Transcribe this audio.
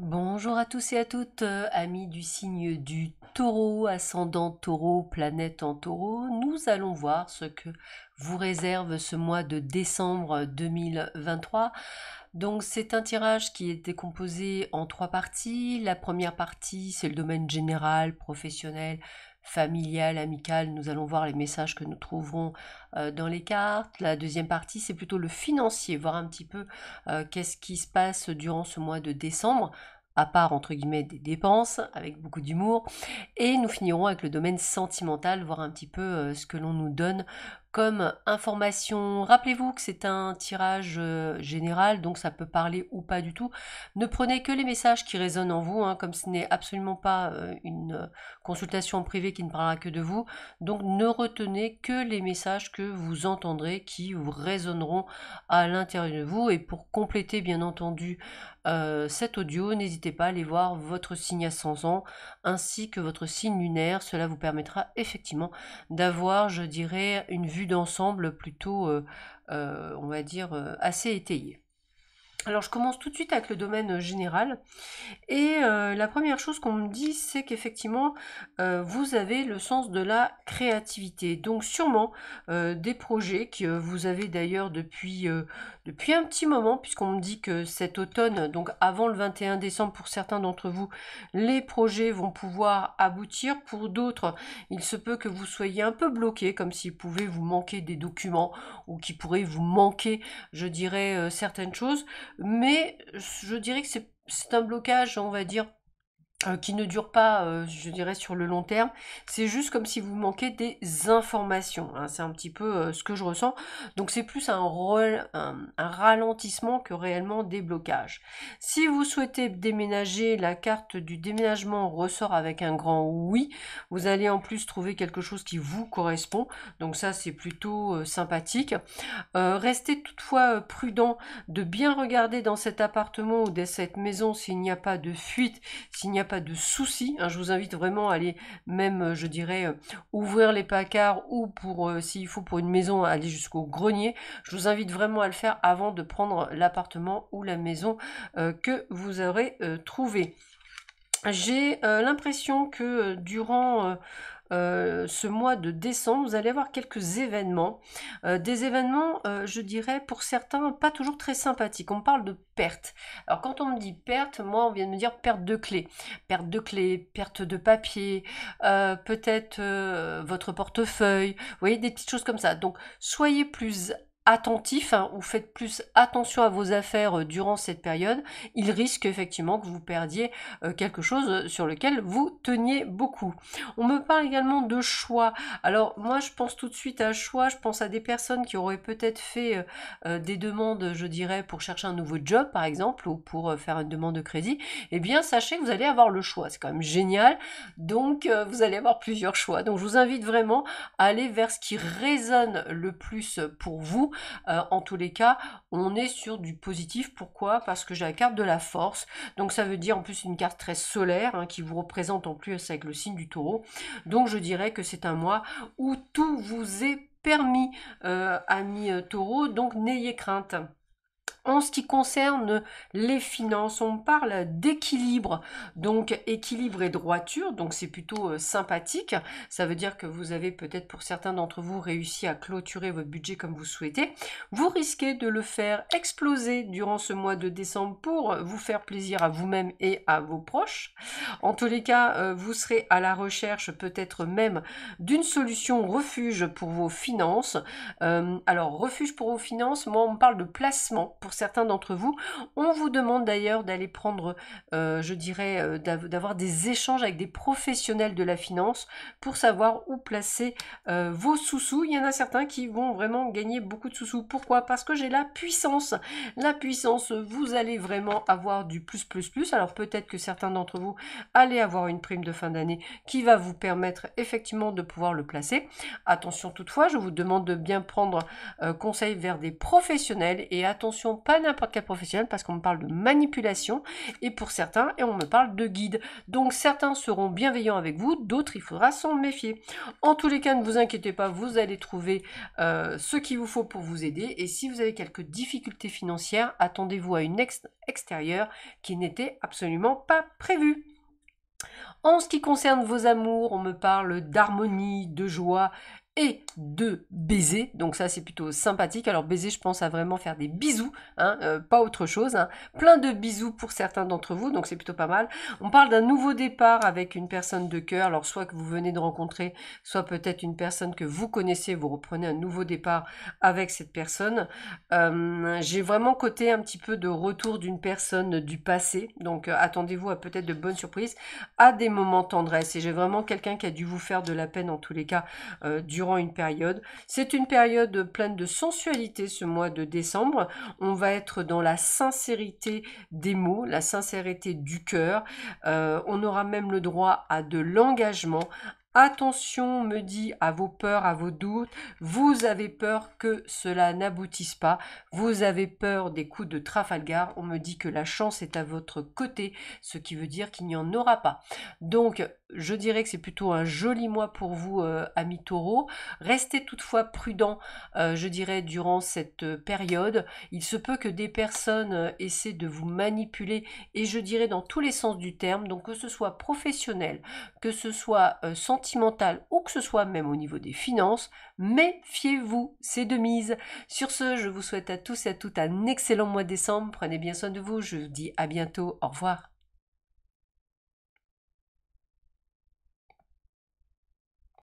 Bonjour à tous et à toutes, amis du signe du taureau, ascendant taureau, planète en taureau. Nous allons voir ce que vous réserve ce mois de décembre 2023. Donc c'est un tirage qui est décomposé en trois parties. La première partie, c'est le domaine général, professionnel, familial, amical. Nous allons voir les messages que nous trouverons dans les cartes. La deuxième partie, c'est plutôt le financier, voir un petit peu qu'est-ce qui se passe durant ce mois de décembre, à part entre guillemets des dépenses, avec beaucoup d'humour. Et nous finirons avec le domaine sentimental, voir un petit peu ce que l'on nous donne comme information. Rappelez-vous que c'est un tirage général, donc ça peut parler ou pas du tout. Ne prenez que les messages qui résonnent en vous, hein, comme ce n'est absolument pas une consultation en privé qui ne parlera que de vous. Donc ne retenez que les messages que vous entendrez, qui vous résonneront à l'intérieur de vous. Et pour compléter bien entendu cet audio, n'hésitez pas à aller voir votre signe ascendant ainsi que votre signe lunaire. Cela vous permettra effectivement d'avoir, je dirais, une vue d'ensemble plutôt, on va dire, assez étayée. Alors je commence tout de suite avec le domaine général. Et la première chose qu'on me dit, c'est qu'effectivement, vous avez le sens de la créativité. Donc sûrement des projets que vous avez d'ailleurs depuis un petit moment, puisqu'on me dit que cet automne, donc avant le 21 décembre pour certains d'entre vous, les projets vont pouvoir aboutir. Pour d'autres, il se peut que vous soyez un peu bloqué, comme s'il pouvait vous manquer des documents ou qu'il pourrait vous manquer, je dirais, certaines choses. Mais je dirais que c'est un blocage, on va dire, qui ne dure pas, je dirais, sur le long terme. C'est juste comme si vous manquez des informations, hein. C'est un petit peu ce que je ressens. Donc c'est plus un ralentissement que réellement des blocages. Si vous souhaitez déménager, la carte du déménagement ressort avec un grand oui. Vous allez en plus trouver quelque chose qui vous correspond. Donc ça, c'est plutôt sympathique. Restez toutefois prudent de bien regarder dans cet appartement ou dans cette maison s'il n'y a pas de fuite, s'il n'y a pas de soucis, hein. Je vous invite vraiment à aller même, je dirais, ouvrir les placards ou pour, s'il faut pour une maison, aller jusqu'au grenier. Je vous invite vraiment à le faire avant de prendre l'appartement ou la maison que vous aurez trouvé. J'ai l'impression que durant ce mois de décembre, vous allez avoir quelques événements. Des événements, je dirais, pour certains, pas toujours très sympathiques. On parle de perte. Alors quand on me dit perte, moi, on vient de me dire perte de clé. Perte de clé, perte de papier, peut-être votre portefeuille. Vous voyez, des petites choses comme ça. Donc, soyez plus attentif, hein, ou faites plus attention à vos affaires durant cette période. Il risque effectivement que vous perdiez quelque chose sur lequel vous teniez beaucoup. On me parle également de choix. Alors moi je pense tout de suite à choix, je pense à des personnes qui auraient peut-être fait des demandes, je dirais, pour chercher un nouveau job par exemple, ou pour faire une demande de crédit. Eh bien sachez que vous allez avoir le choix, c'est quand même génial. Donc vous allez avoir plusieurs choix. Donc je vous invite vraiment à aller vers ce qui résonne le plus pour vous. En tous les cas, on est sur du positif. Pourquoi? Parce que j'ai la carte de la force. Donc ça veut dire en plus une carte très solaire, hein, qui vous représente en plus avec le signe du taureau. Donc je dirais que c'est un mois où tout vous est permis, amis taureau, donc n'ayez crainte. En ce qui concerne les finances, on parle d'équilibre, donc équilibre et droiture, donc c'est plutôt sympathique. Ça veut dire que vous avez peut-être pour certains d'entre vous réussi à clôturer votre budget comme vous souhaitez. Vous risquez de le faire exploser durant ce mois de décembre pour vous faire plaisir à vous-même et à vos proches. En tous les cas, vous serez à la recherche peut-être même d'une solution refuge pour vos finances. Alors, refuge pour vos finances, moi on me parle de placement pour certains d'entre vous. On vous demande d'ailleurs d'aller prendre, je dirais, d'avoir des échanges avec des professionnels de la finance pour savoir où placer vos sous-sous. Il y en a certains qui vont vraiment gagner beaucoup de sous-sous. Pourquoi? Parce que j'ai la puissance. La puissance, vous allez vraiment avoir du plus, plus, plus. Alors peut-être que certains d'entre vous allez avoir une prime de fin d'année qui va vous permettre effectivement de pouvoir le placer. Attention toutefois, je vous demande de bien prendre conseil vers des professionnels et attention pas n'importe quel professionnel parce qu'on me parle de manipulation et pour certains, et on me parle de guide. Donc certains seront bienveillants avec vous, d'autres il faudra s'en méfier. En tous les cas, ne vous inquiétez pas, vous allez trouver ce qu'il vous faut pour vous aider et si vous avez quelques difficultés financières, attendez-vous à une extérieure qui n'était absolument pas prévue. En ce qui concerne vos amours, on me parle d'harmonie, de joie et de baiser, donc ça c'est plutôt sympathique. Alors baiser, je pense à vraiment faire des bisous, hein, pas autre chose, hein. Plein de bisous pour certains d'entre vous, donc c'est plutôt pas mal. On parle d'un nouveau départ avec une personne de cœur, alors soit que vous venez de rencontrer, soit peut-être une personne que vous connaissez, vous reprenez un nouveau départ avec cette personne. J'ai vraiment côté un petit peu de retour d'une personne du passé, donc attendez-vous à peut-être de bonnes surprises, à des moments tendresse, et j'ai vraiment quelqu'un qui a dû vous faire de la peine en tous les cas durant une période. C'est une période pleine de sensualité ce mois de décembre. On va être dans la sincérité des mots, la sincérité du cœur. On aura même le droit à de l'engagement. Attention, me dit, à vos peurs, à vos doutes. Vous avez peur que cela n'aboutisse pas. Vous avez peur des coups de Trafalgar. On me dit que la chance est à votre côté, ce qui veut dire qu'il n'y en aura pas. Donc, je dirais que c'est plutôt un joli mois pour vous, amis taureaux. Restez toutefois prudents, je dirais, durant cette période. Il se peut que des personnes essaient de vous manipuler, et je dirais dans tous les sens du terme, donc que ce soit professionnel, que ce soit sentimental ou que ce soit même au niveau des finances, méfiez-vous, c'est de mise. Sur ce, je vous souhaite à tous et à toutes un excellent mois de décembre. Prenez bien soin de vous, je vous dis à bientôt, au revoir.